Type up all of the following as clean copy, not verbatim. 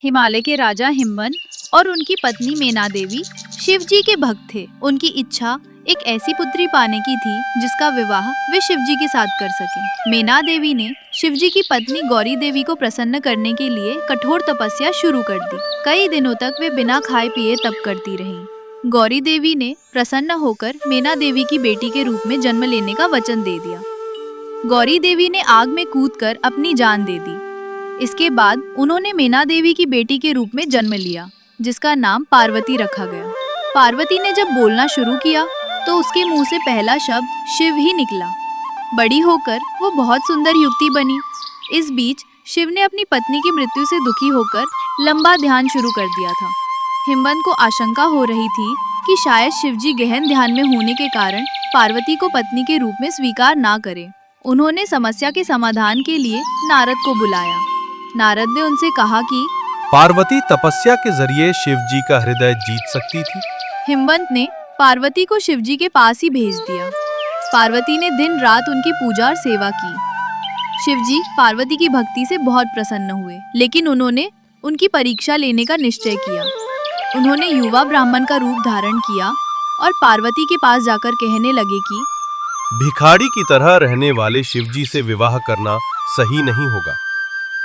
हिमालय के राजा हिमवन और उनकी पत्नी मेना देवी शिव जी के भक्त थे। उनकी इच्छा एक ऐसी पुत्री पाने की थी जिसका विवाह वे शिव जी के साथ कर सके। मेना देवी ने शिव जी की पत्नी गौरी देवी को प्रसन्न करने के लिए कठोर तपस्या शुरू कर दी। कई दिनों तक वे बिना खाए पिए तप करती रहीं। गौरी देवी ने प्रसन्न होकर मेना देवी की बेटी के रूप में जन्म लेने का वचन दे दिया। गौरी देवी ने आग में कूदकर अपनी जान दे दी। इसके बाद उन्होंने मेना देवी की बेटी के रूप में जन्म लिया, जिसका नाम पार्वती रखा गया। पार्वती ने जब बोलना शुरू किया तो उसके मुंह से पहला शब्द शिव ही निकला। बड़ी होकर वो बहुत सुंदर युवती बनी। इस बीच शिव ने अपनी पत्नी की मृत्यु से दुखी होकर लंबा ध्यान शुरू कर दिया था। हिमवन को आशंका हो रही थी कि शायद शिव जी गहन ध्यान में होने के कारण पार्वती को पत्नी के रूप में स्वीकार ना करें। उन्होंने समस्या के समाधान के लिए नारद को बुलाया। नारद ने उनसे कहा कि पार्वती तपस्या के जरिए शिव जी का हृदय जीत सकती थी। हिमवंत ने पार्वती को शिव जी के पास ही भेज दिया। पार्वती ने दिन रात उनकी पूजा और सेवा की। शिव जी पार्वती की भक्ति से बहुत प्रसन्न हुए, लेकिन उन्होंने उनकी परीक्षा लेने का निश्चय किया। उन्होंने युवा ब्राह्मण का रूप धारण किया और पार्वती के पास जाकर कहने लगे कि भिखारी की तरह रहने वाले शिव जी से विवाह करना सही नहीं होगा।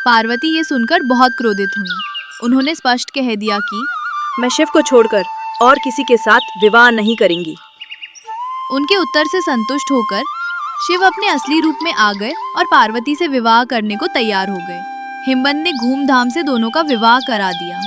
पार्वती ये सुनकर बहुत क्रोधित हुई। उन्होंने स्पष्ट कह दिया कि मैं शिव को छोड़कर और किसी के साथ विवाह नहीं करूंगी। उनके उत्तर से संतुष्ट होकर शिव अपने असली रूप में आ गए और पार्वती से विवाह करने को तैयार हो गए। हिमवंत ने धूमधाम से दोनों का विवाह करा दिया।